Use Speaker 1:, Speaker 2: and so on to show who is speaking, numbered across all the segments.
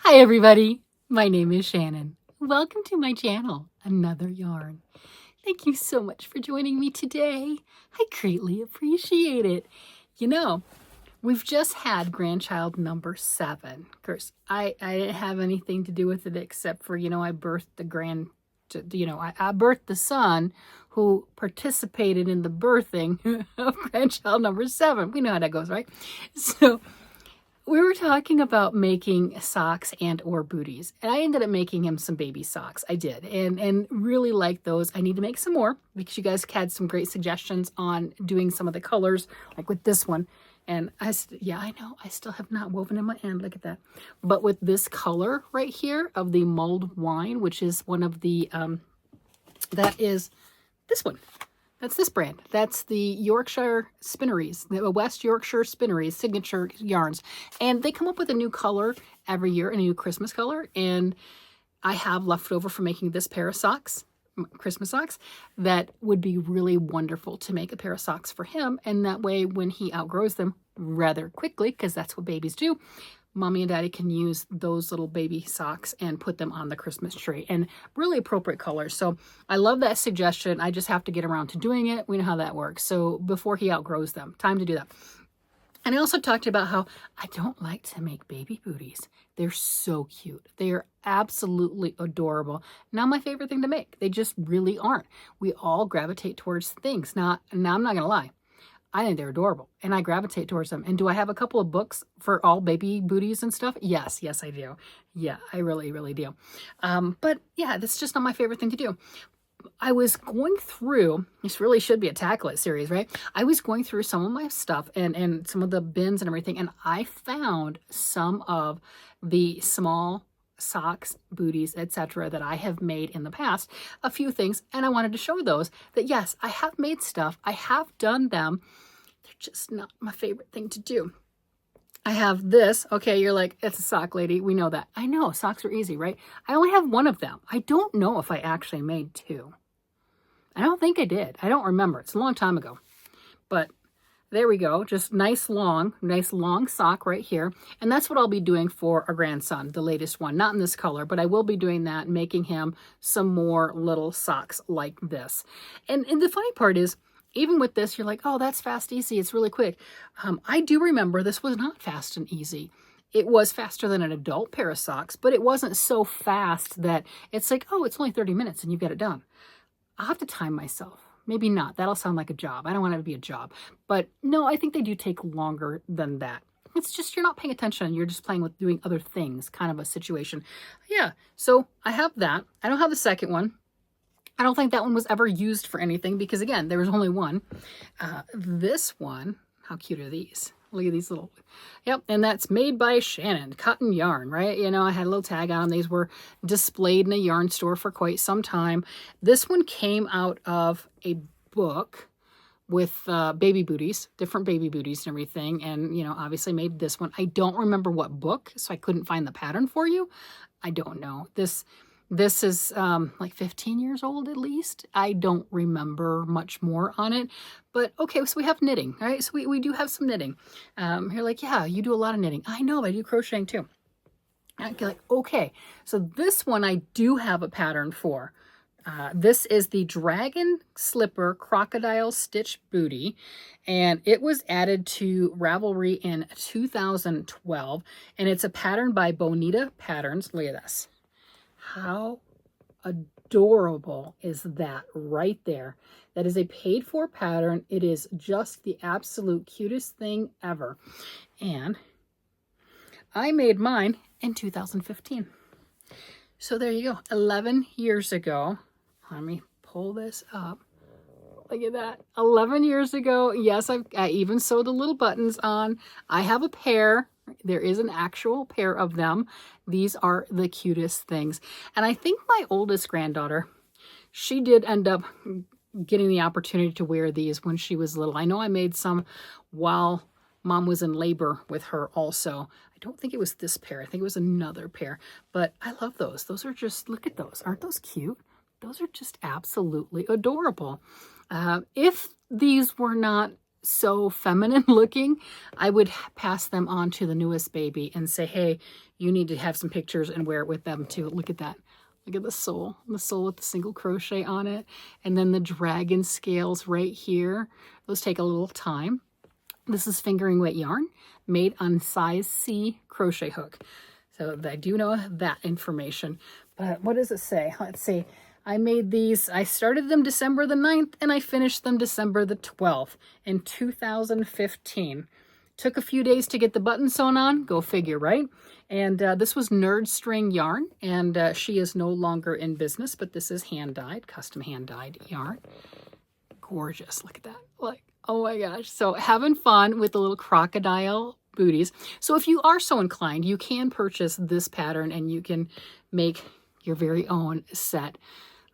Speaker 1: Hi everybody, my name is Shannon. Welcome to my channel, Another Yarn. Thank you so much for joining me today. I greatly appreciate it. You know, we've just had grandchild number 7. Of course, I didn't have anything to do with it except for, I birthed the I birthed the son who participated in the birthing of grandchild number 7. We know how that goes, right? So we were talking about making socks and or booties, and I ended up making him some baby socks. I did, and really like those. I need to make some more because you guys had some great suggestions on doing some of the colors, like with this one. And I know I still have not woven in my end. Look at that. But with this color right here of the mulled wine, which is one of the that is this one. That's this brand. That's the Yorkshire Spinneries, the West Yorkshire Spinneries signature yarns. And they come up with a new color every year, a new Christmas color. And I have left over for making this pair of socks, Christmas socks, that would be really wonderful to make a pair of socks for him. And that way, when he outgrows them rather quickly, because that's what babies do, Mommy and Daddy can use those little baby socks and put them on the Christmas tree, and really appropriate colors. So I love that suggestion. I just have to get around to doing it. We know how that works. So before he outgrows them, time to do that. And I also talked about how I don't like to make baby booties. They're so cute. They are absolutely adorable. Not my favorite thing to make. They just really aren't. We all gravitate towards things. Now I'm not going to lie. I think they're adorable, and I gravitate towards them. And do I have a couple of books for all baby booties and stuff? Yes, I do. Yeah, I really, really do. But yeah, that's just not my favorite thing to do. I was going through, this really should be a Tackle It series, right? I was going through some of my stuff and some of the bins and everything, and I found some of the small socks, booties, etc. that I have made in the past, a few things, and I wanted to show those that yes, I have made stuff, I have done them, they're just not my favorite thing to do. I have this. Okay, you're like, it's a sock lady, we know that. I know, socks are easy, right? I only have one of them. I don't know if I actually made 2. I don't think I did. I don't remember. It's a long time ago. But there we go. Just nice long sock right here. And that's what I'll be doing for our grandson, the latest one. Not in this color, but I will be doing that, making him some more little socks like this. And the funny part is, even with this, you're like, oh, that's fast, easy. It's really quick. I do remember this was not fast and easy. It was faster than an adult pair of socks, but it wasn't so fast that it's like, oh, it's only 30 minutes and you've got it done. I'll have to time myself. Maybe not. That'll sound like a job. I don't want it to be a job. But no, I think they do take longer than that. It's just you're not paying attention. You're just playing with doing other things, kind of a situation. Yeah, so I have that. I don't have the second one. I don't think that one was ever used for anything because, again, there was only one. This one, how cute are these? Look at these little, yep, and that's made by Shannon, cotton yarn, right? You know, I had a little tag on them. These were displayed in a yarn store for quite some time. This one came out of a book with baby booties, different baby booties and everything, and, you know, obviously made this one. I don't remember what book, so I couldn't find the pattern for you. I don't know. This is like 15 years old at least. I don't remember much more on it. But okay, so we have knitting, right? So we do have some knitting. You're like, yeah, you do a lot of knitting. I know, I do crocheting too. And you're like, okay, so this one I do have a pattern for. This is the Dragon Slipper Crocodile Stitch Bootie, and it was added to Ravelry in 2012, and it's a pattern by Bonita Patterns. Look at this. How adorable is that right there? That is a paid-for pattern. It is just the absolute cutest thing ever. And I made mine in 2015. So there you go. 11 years ago. Let me pull this up. Look at that. 11 years ago. Yes, I even sewed the little buttons on. I have a pair. There is an actual pair of them. These are the cutest things. And I think my oldest granddaughter, she did end up getting the opportunity to wear these when she was little. I know I made some while Mom was in labor with her also. I don't think it was this pair. I think it was another pair. But I love those. Those are just, look at those. Aren't those cute? Those are just absolutely adorable. If these were not so feminine looking, I would pass them on to the newest baby and say, hey, you need to have some pictures and wear it with them too. Look at that. Look at the sole with the single crochet on it. And then the dragon scales right here. Those take a little time. This is fingering weight yarn made on size C crochet hook. So I do know that information. But what does it say? Let's see. I made these, I started them December the 9th and I finished them December the 12th in 2015. Took a few days to get the buttons sewn on, go figure, right? And this was Nerd String yarn, and she is no longer in business, but this is hand-dyed, custom hand-dyed yarn. Gorgeous, look at that. Like, oh my gosh. So having fun with the little crocodile booties. So if you are so inclined, you can purchase this pattern and you can make your very own set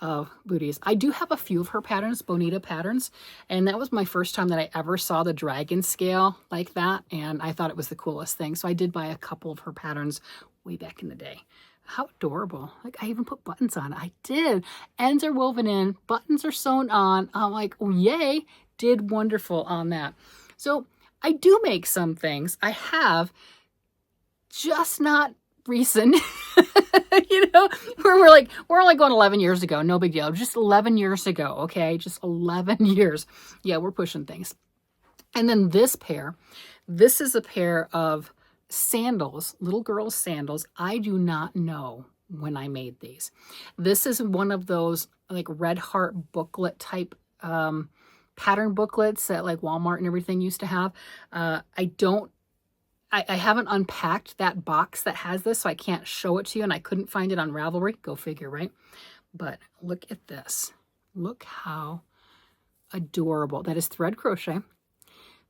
Speaker 1: of booties. I do have a few of her patterns, Bonita Patterns, and that was my first time that I ever saw the dragon scale like that, and I thought it was the coolest thing. So I did buy a couple of her patterns way back in the day. How adorable. Like, I even put buttons on it. I did. Ends are woven in, buttons are sewn on. I'm like, oh yay, did wonderful on that. So I do make some things. I have, just not recent. You know, we're only going 11 years ago. No big deal. Just 11 years ago. Okay. Just 11 years. Yeah, we're pushing things. And then this is a pair of sandals, little girls' sandals. I do not know when I made these. This is one of those like Red Heart booklet type pattern booklets that like Walmart and everything used to have. I haven't unpacked that box that has this, so I can't show it to you, and I couldn't find it on Ravelry. Go figure, right? But look at this. Look how adorable. That is thread crochet.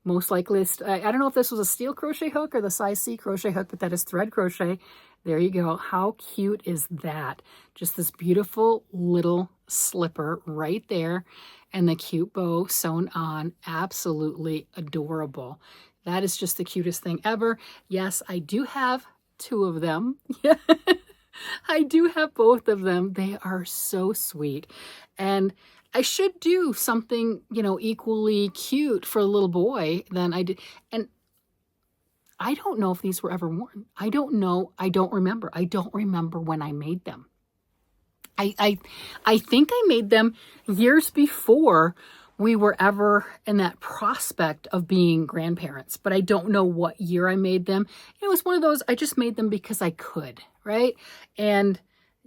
Speaker 1: Most likely, I don't know if this was a steel crochet hook or the size C crochet hook, but that is thread crochet. There you go. How cute is that? Just this beautiful little slipper right there, and the cute bow sewn on. Absolutely adorable. That is just the cutest thing ever. Yes, I do have two of them. Yeah, I do have both of them. They are so sweet. And I should do something, you know, equally cute for a little boy than I did. And I don't know if these were ever worn. I don't know. I don't remember. I don't remember when I made them. I think I made them years before we were ever in that prospect of being grandparents, but I don't know what year I made them. It was one of those, I just made them because I could, right? And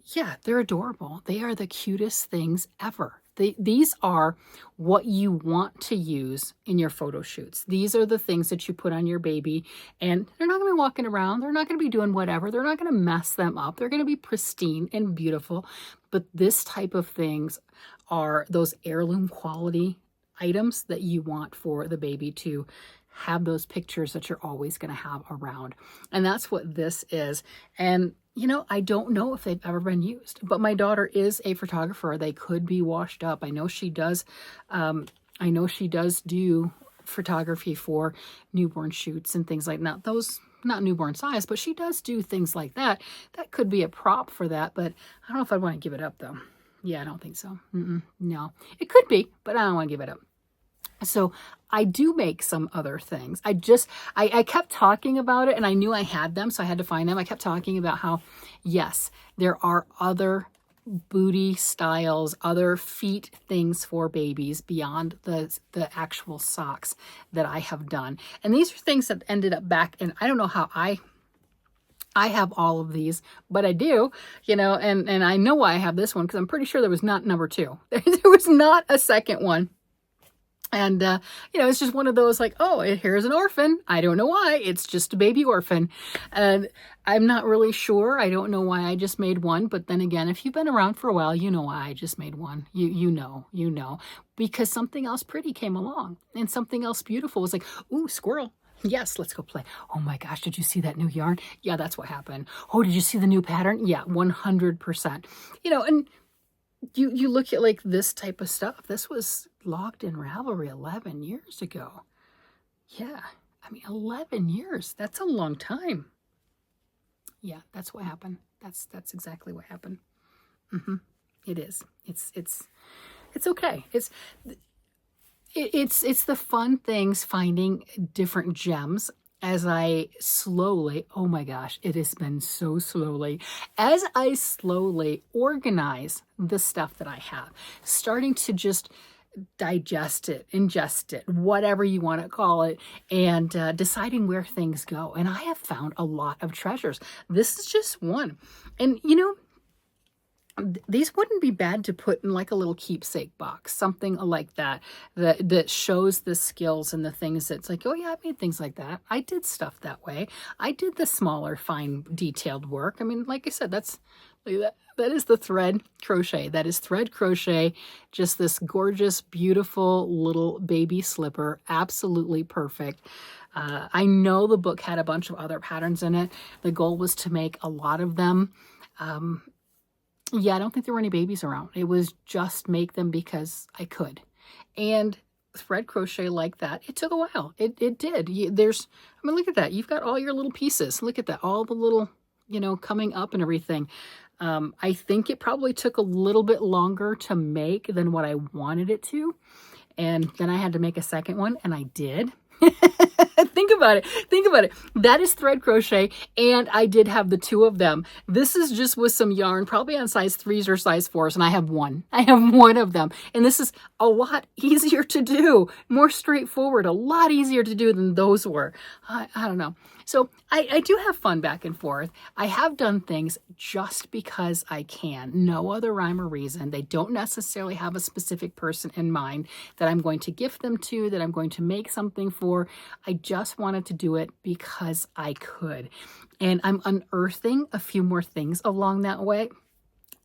Speaker 1: yeah, they're adorable. They are the cutest things ever. These are what you want to use in your photo shoots. These are the things that you put on your baby, and they're not going to be walking around. They're not going to be doing whatever. They're not going to mess them up. They're going to be pristine and beautiful. But this type of things are those heirloom quality items that you want for the baby to have those pictures that you're always going to have around. And that's what this is. And you know, I don't know if they've ever been used, but my daughter is a photographer. They could be washed up. I know she does. Do photography for newborn shoots and things like that. Those, not newborn size, but she does do things like that. That could be a prop for that, but I don't know if I'd want to give it up though. Yeah, I don't think so. No, it could be, but I don't want to give it up. So I do make some other things. I kept talking about it, and I knew I had them, so I had to find them. I kept talking about how, yes, there are other booty styles, other feet things for babies beyond the actual socks that I have done. And these are things that ended up back, and I don't know how I have all of these, but I do, you know, and I know why I have this one, because I'm pretty sure there was not number 2. There was not a second one. And, you know, it's just one of those like, oh, here's an orphan. I don't know why. It's just a baby orphan. And I'm not really sure. I don't know why I just made one. But then again, if you've been around for a while, you know why I just made one. You know, because something else pretty came along, and something else beautiful was like, ooh, squirrel. Yes, let's go play. Oh my gosh, did you see that new yarn? Yeah, that's what happened. Oh, did you see the new pattern? Yeah, 100%. You know, and you look at like this type of stuff. This was logged in Ravelry 11 years ago. Yeah, I mean, 11 years. That's a long time. Yeah, that's what happened. That's exactly what happened. It is. It's okay. It's the fun things, finding different gems as I slowly, oh my gosh, it has been so slowly, as I slowly organize the stuff that I have, starting to just digest it, ingest it, whatever you want to call it, and deciding where things go. And I have found a lot of treasures. This is just one. And you know, these wouldn't be bad to put in like a little keepsake box, something like that, that shows the skills and the things that's like, oh yeah, I made things like that. I did stuff that way. I did the smaller, fine, detailed work. I mean, like I said, that's that is the thread crochet. That is thread crochet. Just this gorgeous, beautiful little baby slipper. Absolutely perfect. I know the book had a bunch of other patterns in it. The goal was to make a lot of them. Yeah, I don't think there were any babies around. It was just make them because I could. And thread crochet like that, it took a while. It did. There's, I mean, look at that. You've got all your little pieces. Look at that. All the little, you know, coming up and everything. I think it probably took a little bit longer to make than what I wanted it to. And then I had to make a second one, and I did. Think about it. Think about it. That is thread crochet, and I did have the two of them. This is just with some yarn, probably on size 3s or size 4s, and I have one. I have one of them, and this is a lot easier to do, more straightforward, a lot easier to do than those were. I don't know. So I do have fun back and forth. I have done things just because I can. No other rhyme or reason. They don't necessarily have a specific person in mind that I'm going to gift them to, that I'm going to make something for. I just wanted to do it because I could. And I'm unearthing a few more things along that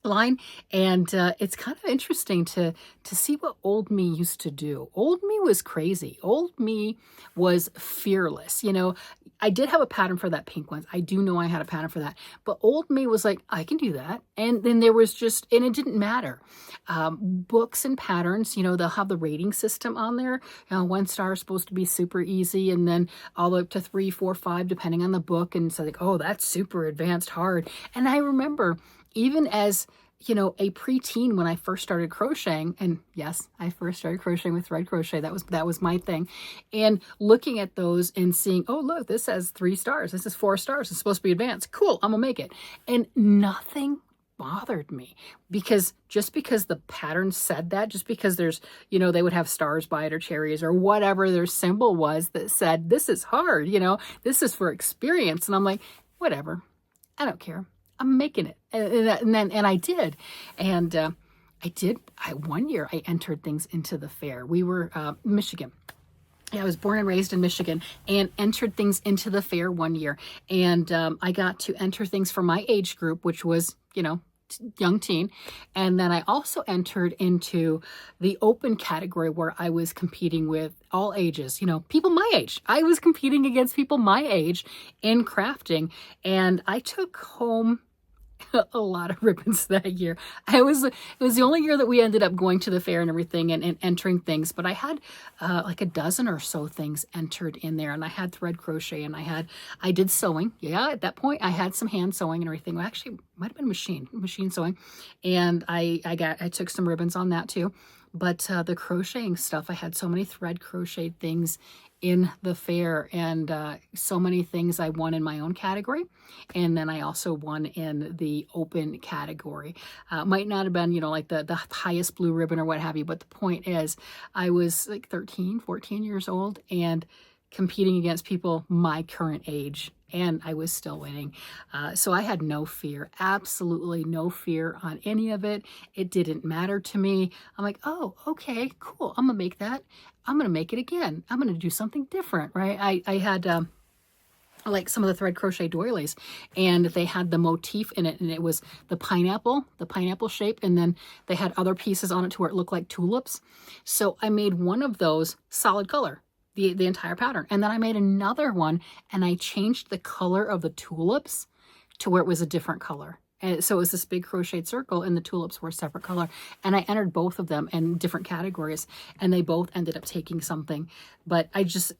Speaker 1: line, and it's kind of interesting to see what old me used to do. Old me was crazy. Old me was fearless. You know, I did have a pattern for that pink one. I do know I had a pattern for that, but old me was like, I can do that. And then there was just, and it didn't matter. Books and patterns, you know, they'll have the rating system on there. You know, 1 star is supposed to be super easy, and then all the way up to 3, 4, 5, depending on the book. And so like, oh, that's super advanced hard. And I remember, even as, you know, a preteen when I first started crocheting, and yes, I first started crocheting with thread crochet. That was my thing. And looking at those and seeing, oh, look, this has 3 stars. This is 4 stars. It's supposed to be advanced. Cool, I'm gonna make it. And nothing bothered me, because just because the pattern said that, just because there's, you know, they would have stars by it or cherries or whatever their symbol was that said, this is hard, you know, this is for experience. And I'm like, whatever, I don't care. I'm making it. And I did. And one year I entered things into the fair. We were Michigan. Yeah, I was born and raised in Michigan, and entered things into the fair one year. And I got to enter things for my age group, which was, you know, young teen. And then I also entered into the open category, where I was competing with all ages, you know, people my age. I was competing against people my age in crafting, and I took home a lot of ribbons that year. It was the only year that we ended up going to the fair and everything, and entering things, but I had like a dozen or so things entered in there, and I had thread crochet, and I did sewing. Yeah, at that point I had some hand sewing and everything. Well, actually, might have been machine sewing, and I took some ribbons on that too. But the crocheting stuff, I had so many thread crochet things in the fair, and so many things I won in my own category, and then I also won in the open category. Might not have been, you know, like the highest blue ribbon or what have you, but the point is, I was like 13, 14 years old, and competing against people my current age, and I was still winning. So I had no fear, absolutely no fear on any of it. It didn't matter to me. I'm like, oh, okay, cool. I'm gonna make that. I'm gonna make it again. I'm gonna do something different, right? I had like some of the thread crochet doilies, and they had the motif in it, and it was the pineapple shape, and then they had other pieces on it to where it looked like tulips. So I made one of those solid color, the entire pattern. And then I made another one, and I changed the color of the tulips to where it was a different color. And so it was this big crocheted circle, and the tulips were a separate color. And I entered both of them in different categories, and they both ended up taking something. But I just,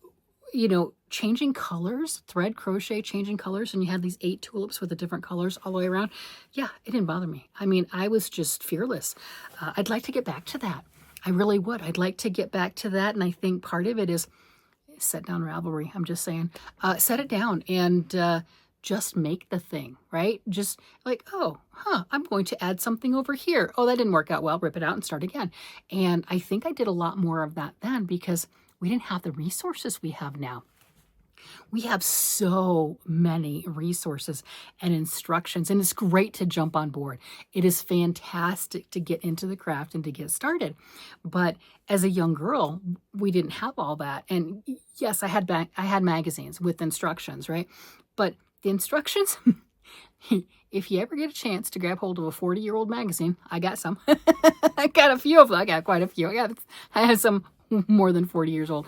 Speaker 1: you know, changing colors, thread crochet, changing colors, and you had these 8 tulips with the different colors all the way around. Yeah, it didn't bother me. I mean, I was just fearless. I'd like to get back to that. I really would. I'd like to get back to that. And I think part of it is set down Ravelry. I'm just saying, set it down and just make the thing, right? Just like, oh, I'm going to add something over here. Oh, that didn't work out well. Rip it out and start again. And I think I did a lot more of that then because we didn't have the resources we have now. We have so many resources and instructions, and it's great to jump on board. It is fantastic to get into the craft and to get started. But as a young girl, we didn't have all that. And yes, I had magazines with instructions, right? But the instructions, if you ever get a chance to grab hold of a 40-year-old magazine, I got some. I got a few of them. I got quite a few. I had some more than 40 years old.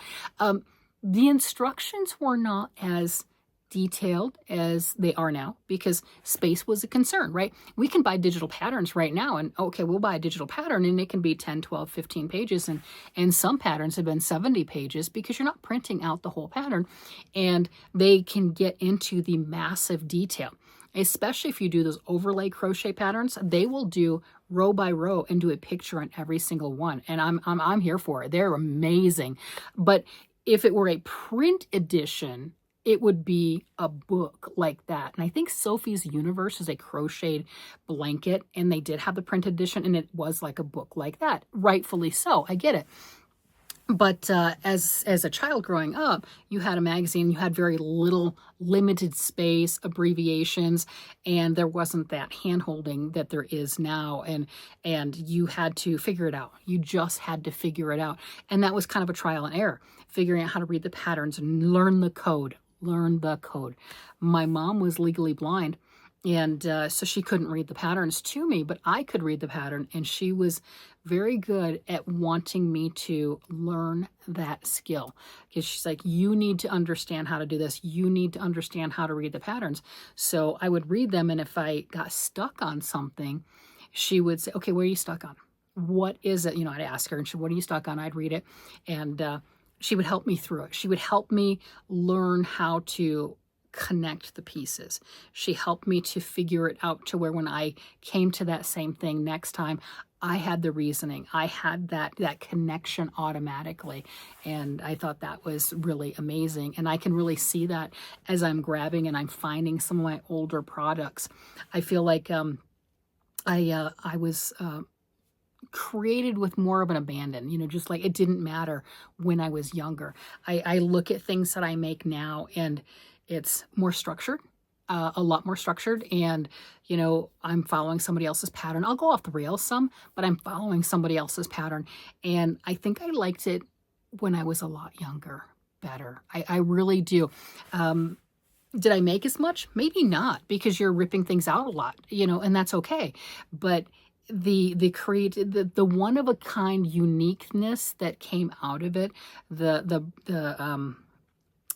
Speaker 1: The instructions were not as detailed as they are now because space was a concern, right? We can buy digital patterns right now and okay, we'll buy a digital pattern and it can be 10, 12, 15 pages and some patterns have been 70 pages because you're not printing out the whole pattern and they can get into the massive detail. Especially if you do those overlay crochet patterns, they will do row by row and do a picture on every single one. And I'm here for it. They're amazing. But if it were a print edition, it would be a book like that. And I think Sophie's Universe is a crocheted blanket, and they did have the print edition, and it was like a book like that. Rightfully so. I get it. But as a child growing up, you had a magazine, you had very little limited space, abbreviations, and there wasn't that hand-holding that there is now, and you had to figure it out. You just had to figure it out. And that was kind of a trial and error, figuring out how to read the patterns and learn the code. My mom was legally blind, and so she couldn't read the patterns to me, but I could read the pattern, and she was very good at wanting me to learn that skill because she's like, you need to understand how to do this. You need to understand how to read the patterns. So I would read them, and if I got stuck on something, she would say, okay, what are you stuck on? What is it? I'd ask her, and she, what are you stuck on? I'd read it, and she would help me through it. She would help me learn how to connect the pieces. She helped me to figure it out to where when I came to that same thing next time, I had the reasoning. I had that connection automatically. And I thought that was really amazing. And I can really see that as I'm grabbing and I'm finding some of my older products. I feel like I was created with more of an abandon, just like it didn't matter when I was younger. I look at things that I make now and it's more structured, a lot more structured. And, I'm following somebody else's pattern. I'll go off the rails some, but I'm following somebody else's pattern. And I think I liked it when I was a lot younger better. I really do. Did I make as much? Maybe not, because you're ripping things out a lot, and that's okay. But the one of a kind uniqueness that came out of it,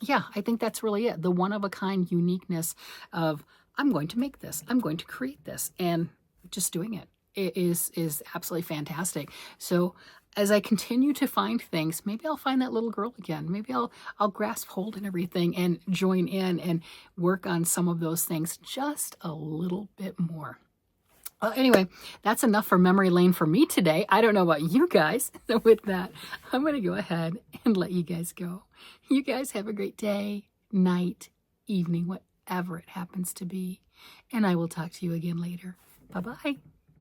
Speaker 1: yeah, I think that's really it. The one of a kind uniqueness of I'm going to make this, I'm going to create this, and just doing it is absolutely fantastic. So as I continue to find things, maybe I'll find that little girl again. Maybe I'll grasp hold and everything and join in and work on some of those things just a little bit more. Well, anyway, that's enough for memory lane for me today. I don't know about you guys. So with that, I'm going to go ahead and let you guys go. You guys have a great day, night, evening, whatever it happens to be. And I will talk to you again later. Bye-bye.